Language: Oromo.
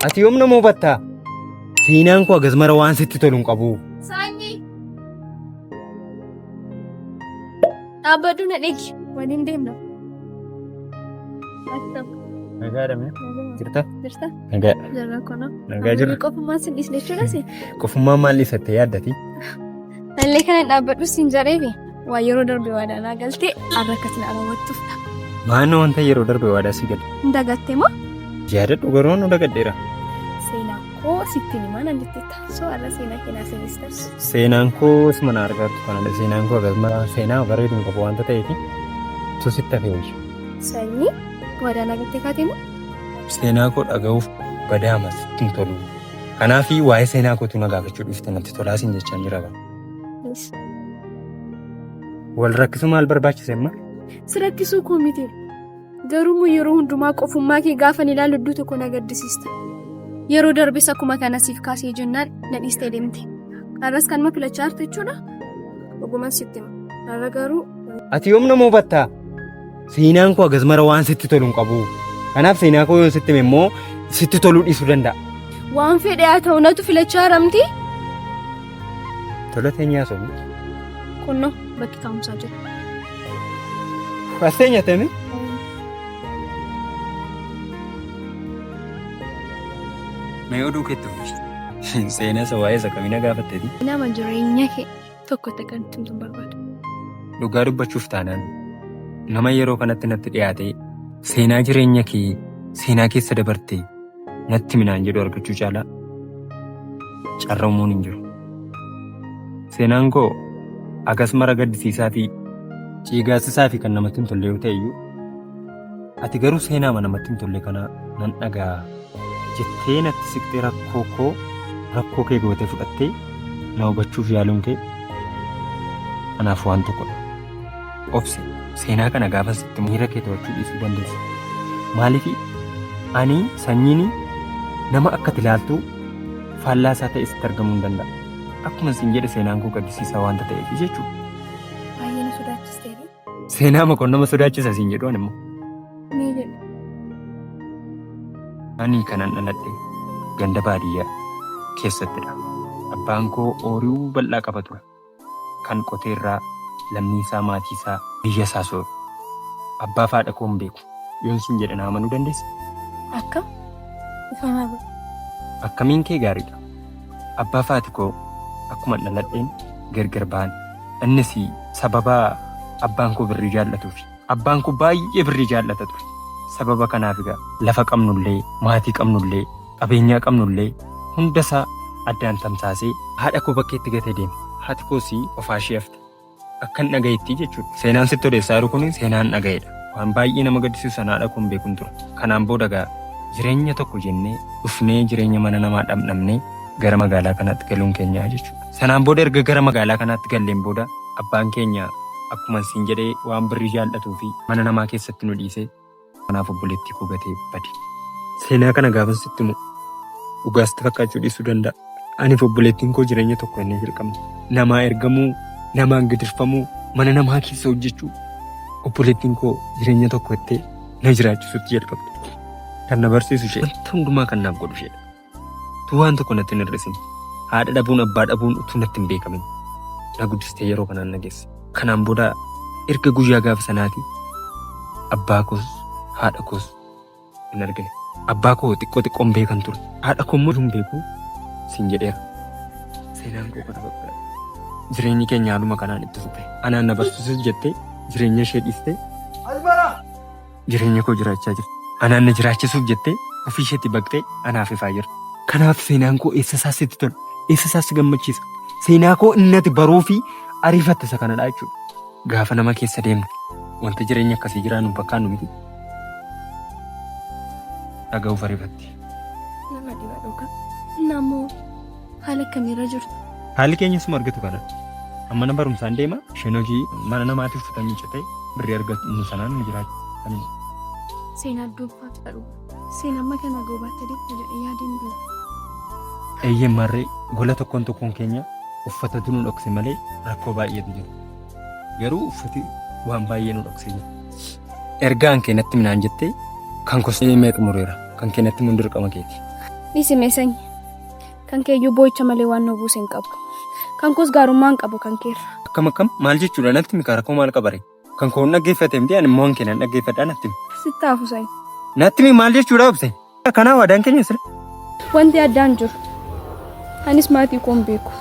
Ati yoom nama hubattaa? Seenaan koo agas mara waan sitti tolu hin qabu. Saanyii. Dhaabbadhu na dhigi. Waliin deemna. Nagaadha mee? Jirta? Jirta? Nagaa. Jirra kono. Nagaa jirra. Qofummaan sin dhiisne jechuudhaasi? Qofummaan maal dhiisattee yaaddati? Mallee kana dhaabbadhu siin jareefi. Waa yeroo darbe waadaanaa galtee har'a akkasina raawwachuuf dha. Maanoo wanta yeroo darbe waadaa si galte? Hin dagatte moo? Yaadadhu garuu nu dagadheera. Seenaa koo sitti himaa nan jetteetta. So har'a seenaa keenyaa seenestas. Seenaan koo mana argaatu kanadha. Seenaan koo agas mara seenaa bareedu hin qabu wanta ta'eefi tu sitti hafee hojii. Sanyii waadaanaa galtee kaatee moo? Seenaa koo dhaga'uuf badaamas hin tolu. Kanaafi waa'ee seenaa kootu na gaafachuu dhufte natti tolaa siin jechaan jira bara. Wal rakkisu maal barbaachise amma? Si rakkisuu koo miti. Garuu yeroo hundumaa qofummaa kee gaafa ilaalu iddoo tokko na gaddisiista. Yeroo darbes akkuma kana siif kaasee jennaan na dhiistee deemte. Har'as kanuma filachaa jirta jechuudha. Dhugumaan sitti hima. Har'a garuu. Ati yoom nama hubattaa? Seenaan koo agas mara waan sitti tolu hin qabu. Kanaaf seenaa koo yoo sitti hime immoo sitti toluu dhiisuu danda'a. Waan fedhe haa ta'u natu filachaa jiramti. Tola teenyaa sobi. Kunoo bakki taa'umsaa jira. Fassee nyaatame? Mee oduu keetti fufi. Seenaa isa waa'ee isa kamina gaafatteeti? Nama jireenya kee tokko ta'e kan ittiin barbaadu. Dhugaa dubbachuuf taanaan nama yeroo kanatti natti dhiyaate seenaa jireenya kee seenaa keessa dabarte natti minaan jedhu argachuu caalaa carroomuun hin jiru. Seenaan koo agas mara gaddisiisaa fi ciigaasisaa fi kan namatti hin tolle yoo ta'e iyyuu ati garuu seenaa namatti hin tolle kana nan dhagaa jettee natti siqtee rakkoo kee gootee fudhattee na hubachuuf yaaluun kee anaaf waan tokkodha. Obsi seenaa kana gaafa sitti miira kee to'achuu dhiisuu dandeessa. Maaliif ani sanyiin nama akka ilaaltu faallaa isaa ta'e sitti argamuu hin danda'a. Akkuma siin jedhe seenaan koo gaddisiisaa waanta ta'eef jechuudha. Baay'ee na sodaachisteera. Seenaa makoon nama sodaachisa siin jedhu immoo. Mee jedhu. Ani kanan dhaladhe ganda baadiyyaa keessattidha. Abbaan koo ooyiruu bal'aa qaba ture. Kan qoteerraa lammiisaa maatiisaa biyya isaa sooru. Abbaa fi haadha koo hin beeku. Yoon siin jedhe na amanuu dandeessi? Akkam? Ifamaa godhu. Akkamiin kee gaariidha. Abbaa fi haati koo akkuma dhaladheen gargar ba'an. Innis sababa abbaan koo birrii jaallatuufi. Abbaan koo baay'ee birrii jaallata ture. Sababa kanaaf egaa lafa qabnullee, maatii qabnullee, qabeenyaa qabnullee hundasaa addaan tamsaasee haadha koo bakkeetti gatee deeme. Haati koos ofaa ishee hafte. Akkan dhagayetti jechuudha. Seenaan sitti odeessaa jiru kun seenaan dhaga'edha. Waan baay'ee nama gaddisiisu haadha koo hin beekun ture. Kanaan booda egaa jireenya tokko jennee dhufnee jireenya mana namaa dhamdhamnee gara magaalaa kanaatti galuun keenyaa jechuudha. Sanaan booda erga gara magaalaa kanaatti galleen booda abbaan keenya akkuma siin jedhee waan birrii jaallatuu fi mana namaa keessatti nu dhiisee kanaaf obboleettii koo gatee bade. Seenaa kana gaafa sitti himu dhugaasti fakkaachuu dhiisuu danda'a. Aniif obboleettiin koo jireenya tokko inni dirqamne. Namaa ergamuu, namaan gidirfamuu, mana namaa keessa hojjechuu obboleettiin koo jireenya tokko ittee na jiraachisutti jalqabde. Kan na barsiisu ishee wanta hundumaa kan naaf godhu isheedha. Tu waan tokko natti hin hir'isne. Haadha dhabuun abbaa dhabuun utuu natti hin beekamin. Na guddistee yeroo kanaan na geesse. Kanaan booda erga guyyaa gaafa sanaati abbaa koos haadha koos hin argine. Abbaa koo xiqqoo xiqqoon beekan ture. Haadha koo immoo hin beeku siin jedheera. Seenaan koo kana fakkaata. Jireenyi keenya haaluma kanaan itti fufe. Anaan na barsiisuuf jettee jireenya ishee dhiistee jireenya koo jiraachaa jirti. Anaan na jiraachisuuf jettee ofii isheetti baqxee anaaf ifaa jirti. Kanaaf seenaan koo eessasaas sitti tola. Eessasaas si gammachiisa. Seenaa koo inni ati baruu fi ariifatte isa kanadha jechuudha. Gaafa nama keessa deemne wanta jireenya akkasii jiraannu fakkaannu miti. Dhaga'uuf ariifatti. Nama dhiba dhugaa. Namoo haala akkamiirra jirtu? Haalli keenyas nu argatu kana. Amma na barumsaan deema. Isheen hojii mana namaatiif uffatanii citee birrii argatu sanaan nu jiraachisa. Seenaa dubbatu ta'u. Seenaa amma kana goobaatti deemte jedhee yaadeen dura. Eeyyeen marree gola tokkoon keenya uffatatu nu dhokse malee rakkoo baay'eetu jira. Garuu uffati waan baay'ee nu dhoksee jira. Ergaan keenyatti minaan jettee kan kosee mee xumureera. Kan keenyatti mun dirqama keeti. Dhiisimeessany kan keeyyuu boo'icha malee waan nu buusen qabu. Kan koos gaarummaan qabu kan keerra. Akkam maal jechuudha natti mi karaa koo maal qabare? Kan koo dhaggeeffate miti ani immoo hanqina dhaggeeffadhaa natti mi. Sittaafu sa'i. Natti mi maal jechuudha obse? Kanaaf waadaan keenya sirrii. Wanti addaan jiru. Anis maatii koon beeku.